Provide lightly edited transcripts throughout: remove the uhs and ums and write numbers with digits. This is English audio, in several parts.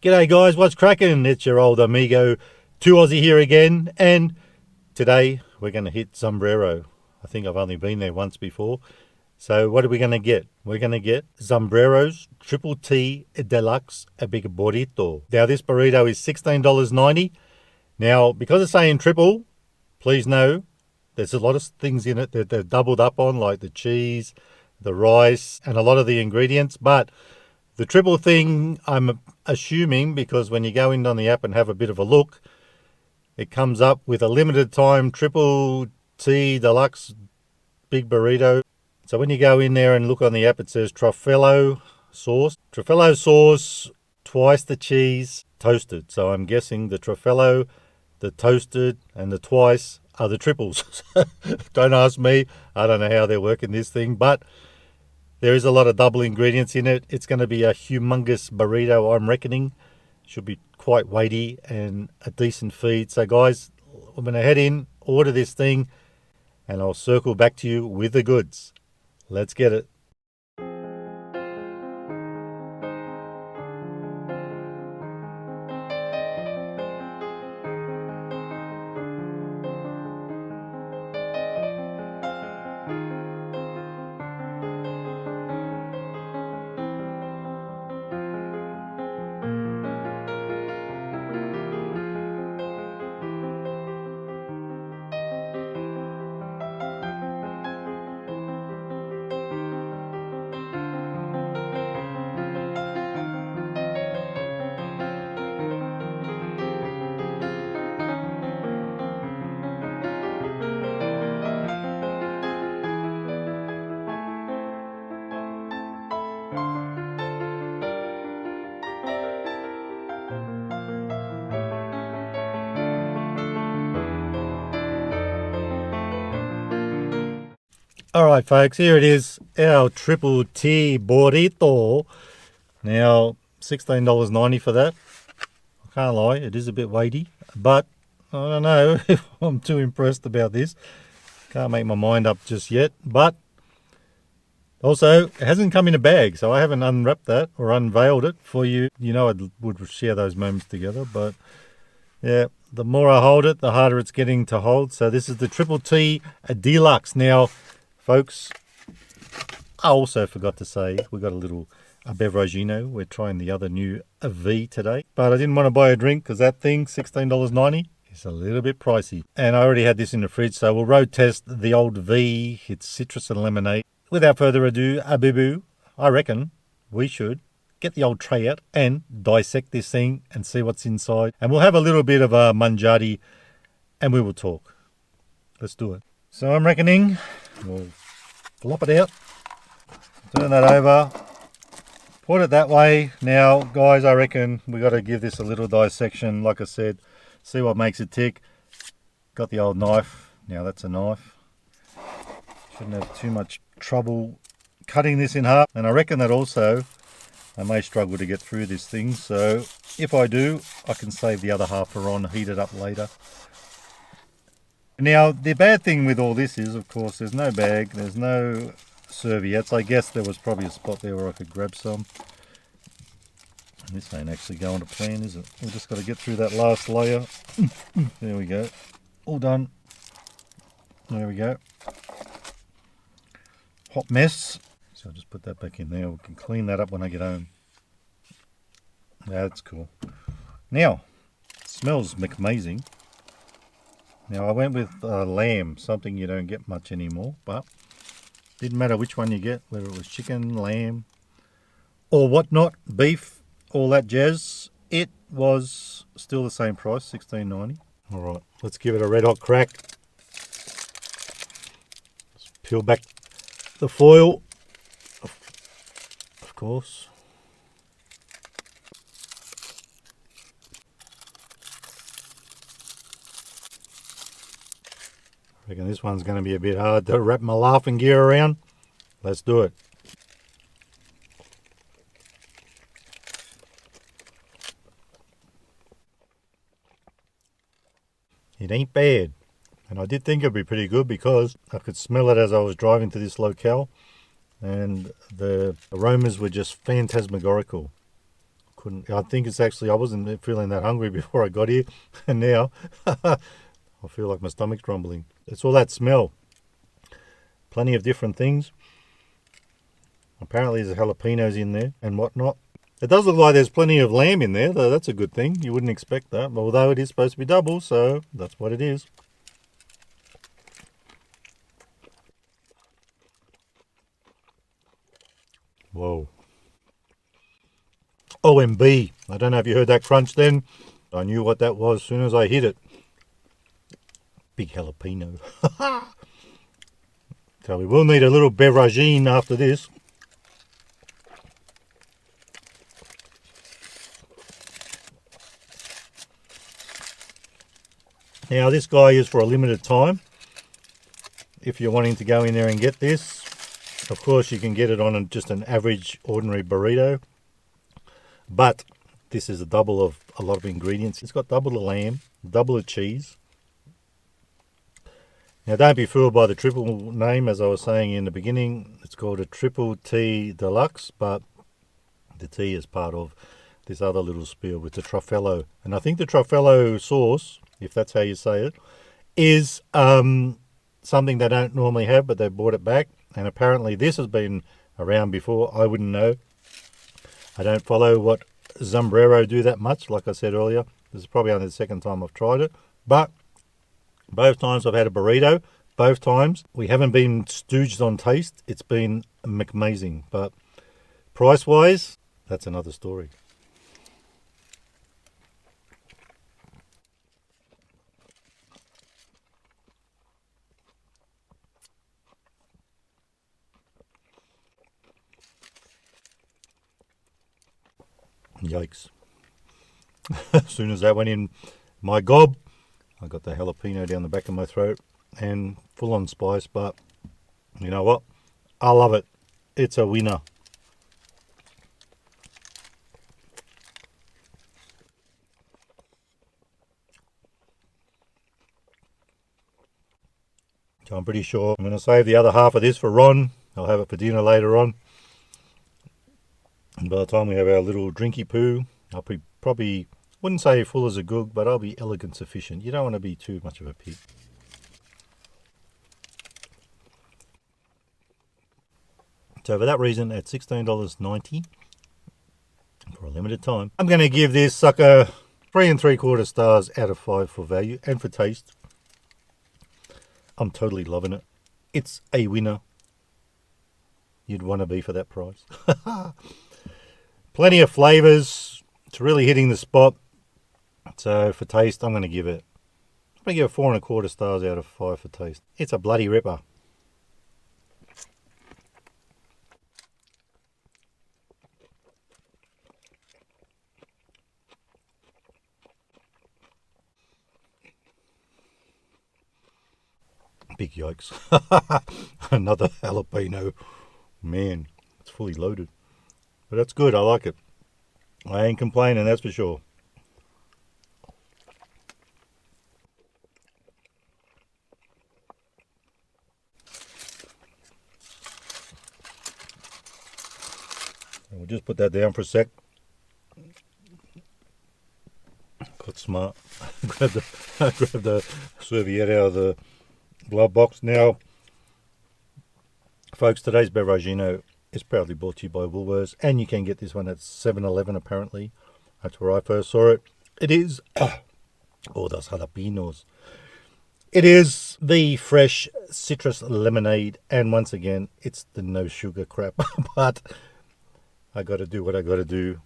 G'day guys, what's cracking? It's your old amigo 2Aussie here again, and today we're going to hit Zambrero. I think I've only been there once before. So what are we going to get? We're going to get Zambrero's Triple T Deluxe, a big burrito. Now this burrito is $16.90. Now because it's saying triple, please know there's a lot of things in it that they're doubled up on, like the cheese, the rice, and a lot of the ingredients, but the triple thing, I'm assuming, because when you go in on the app and have a bit of a look, it comes up with a limited time Triple T Deluxe Big Burrito. So when you go in there and look on the app, it says Truffello sauce. Truffello sauce, twice the cheese, toasted. So I'm guessing the Truffello, the toasted, and the twice are the triples. Don't ask me. I don't know how they're working this thing, but there is a lot of double ingredients in it. It's going to be a humongous burrito, I'm reckoning. Should be quite weighty and a decent feed. So guys, I'm going to head in, order this thing, and I'll circle back to you with the goods. Let's get it. Alright folks, here it is, our Triple T Burrito. Now, $16.90 for that. I can't lie, it is a bit weighty, but I don't know if I'm too impressed about this. Can't make my mind up just yet, but also, it hasn't come in a bag, so I haven't unwrapped that or unveiled it for you. You know I would share those moments together, but yeah, the more I hold it, the harder it's getting to hold. So this is the Triple T Deluxe. Now, folks, I also forgot to say, we got a beveragino. We're trying the other new V today. But I didn't want to buy a drink because that thing, $16.90, is a little bit pricey. And I already had this in the fridge, so we'll road test the old V. It's citrus and lemonade. Without further ado, boo-boo, I reckon we should get the old tray out and dissect this thing and see what's inside. And we'll have a little bit of a mangiati and we will talk. Let's do it. So I'm reckoning we'll flop it out, turn that over, put it that way. Now guys, I reckon we got to give this a little dissection, like I said, see what makes it tick. Got the old knife. Now that's a knife. Shouldn't have too much trouble cutting this in half, and I reckon that also I may struggle to get through this thing, so if I do, I can save the other half for on, heat it up later. Now, the bad thing with all this is, of course, there's no bag, there's no serviettes. I guess there was probably a spot there where I could grab some. And this ain't actually going to plan, is it? We've just got to get through that last layer. There we go. All done. There we go. Hot mess. So I'll just put that back in there. We can clean that up when I get home. That's cool. Now, it smells amazing. Now I went with lamb, something you don't get much anymore, but didn't matter which one you get, whether it was chicken, lamb, or whatnot, beef, all that jazz. It was still the same price, $16.90. All right, let's give it a red hot crack. Let's peel back the foil, of course. I reckon this one's going to be a bit hard to wrap my laughing gear around. Let's do it. It ain't bad. And I did think it'd be pretty good because I could smell it as I was driving to this locale. And the aromas were just phantasmagorical. couldn't. I think it's actually, I wasn't feeling that hungry before I got here. And now I feel like my stomach's grumbling. It's all that smell. Plenty of different things. Apparently there's jalapenos in there and whatnot. It does look like there's plenty of lamb in there, though. That's a good thing. You wouldn't expect that, although it is supposed to be double, so that's what it is. Whoa. OMB. I don't know if you heard that crunch then. I knew what that was as soon as I hit it. Big jalapeno. So we will need a little beveragine after this. Now this guy is for a limited time. If you're wanting to go in there and get this, of course you can get it on just an average ordinary burrito. But this is a double of a lot of ingredients. It's got double the lamb, double the cheese. Now don't be fooled by the triple name, as I was saying in the beginning. It's called a Triple T Deluxe, but the T is part of this other little spiel with the truffello. And I think the truffello sauce, if that's how you say it, is something they don't normally have, but they brought it back. And apparently this has been around before. I wouldn't know. I don't follow what Zambrero do that much, like I said earlier. This is probably only the second time I've tried it. But both times I've had a burrito, both times we haven't been stooged on taste. It's been amazing. But price-wise, that's another story. Yikes. As soon as that went in my gob, I got the jalapeno down the back of my throat and full on spice, but you know what? I love it. It's a winner. So I'm pretty sure I'm going to save the other half of this for Ron. I'll have it for dinner later on. And by the time we have our little drinky poo, I'll be probably, wouldn't say full as a goog, but I'll be elegant sufficient. You don't want to be too much of a pig. So for that reason, at $16.90 for a limited time, I'm going to give this sucker 3 3/4 stars out of 5 for value and for taste. I'm totally loving it. It's a winner. You'd want to be for that price. Plenty of flavours. It's really hitting the spot. So for taste, I'm going to give it 4 1/4 stars out of 5 for taste. It's a bloody ripper. Big yikes. Another jalapeno. Man, it's fully loaded. But that's good. I like it. I ain't complaining, that's for sure. We'll just put that down for a sec. Got smart. grab the serviette out of the glove box. Now, folks, today's Beveragino is proudly brought to you by Woolworths, and you can get this one at 7-Eleven apparently. That's where I first saw it. It is, oh, those jalapenos. It is the fresh citrus lemonade, and once again, it's the no sugar crap. But I got to do what I got to do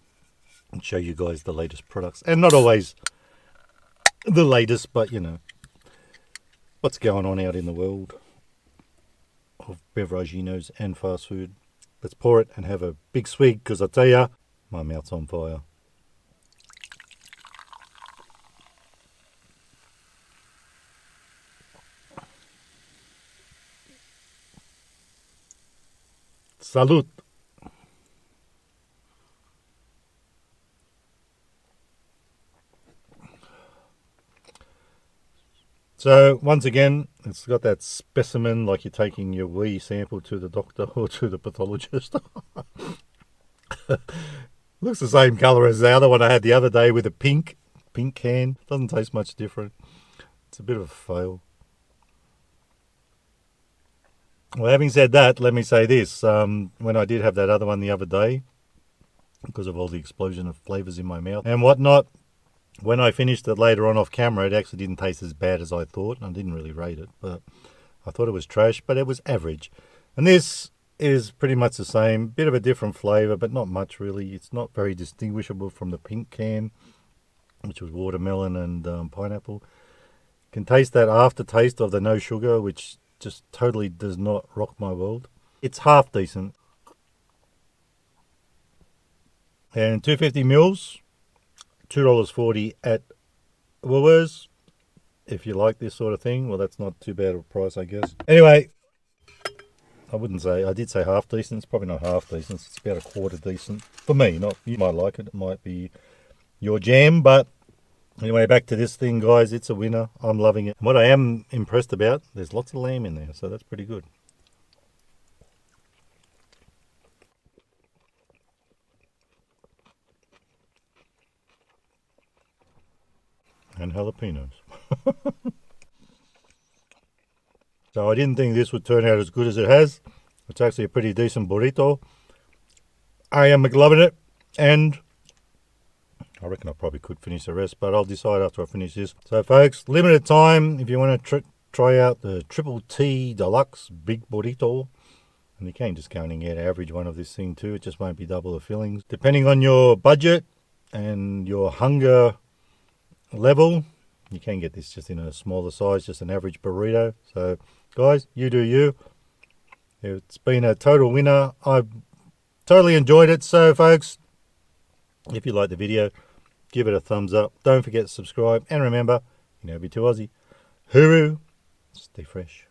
and show you guys the latest products. And not always the latest, but you know, what's going on out in the world of beveraginos and fast food. Let's pour it and have a big swig, because I tell you, my mouth's on fire. Salud. So once again, it's got that specimen like you're taking your wee sample to the doctor or to the pathologist. Looks the same colour as the other one I had the other day with a pink can. Doesn't taste much different. It's a bit of a fail. Well, having said that, let me say this. When I did have that other one the other day, because of all the explosion of flavours in my mouth and whatnot, when I finished it later on off camera, it actually didn't taste as bad as I thought. I didn't really rate it, but I thought it was trash, but it was average. And this is pretty much the same. Bit of a different flavour, but not much really. It's not very distinguishable from the pink can, which was watermelon and pineapple. Can taste that aftertaste of the no sugar, which just totally does not rock my world. It's half decent. And 250 mils, $2.40 at Woolworths. If you like this sort of thing, well, that's not too bad of a price, I guess. Anyway, I did say half decent. It's probably not half decent. It's about a quarter decent. For me, not, you might like it. It might be your jam, but anyway, back to this thing, guys. It's a winner. I'm loving it. And what I am impressed about, there's lots of lamb in there, so that's pretty good. And jalapenos. So I didn't think this would turn out as good as it has. It's actually a pretty decent burrito. I am loving it, and I reckon I probably could finish the rest, but I'll decide after I finish this. So folks, limited time if you want to try out the Triple T Deluxe Big Burrito. And you can just go and get an average one of this thing too. It just won't be double the fillings. Depending on your budget and your hunger level, you can get this just in a smaller size, just an average burrito. So guys, you do you. It's been a total winner. I've totally enjoyed it. So folks, if you like the video, give it a thumbs up. Don't forget to subscribe. And remember, you never be too Aussie. Hooroo. Stay fresh.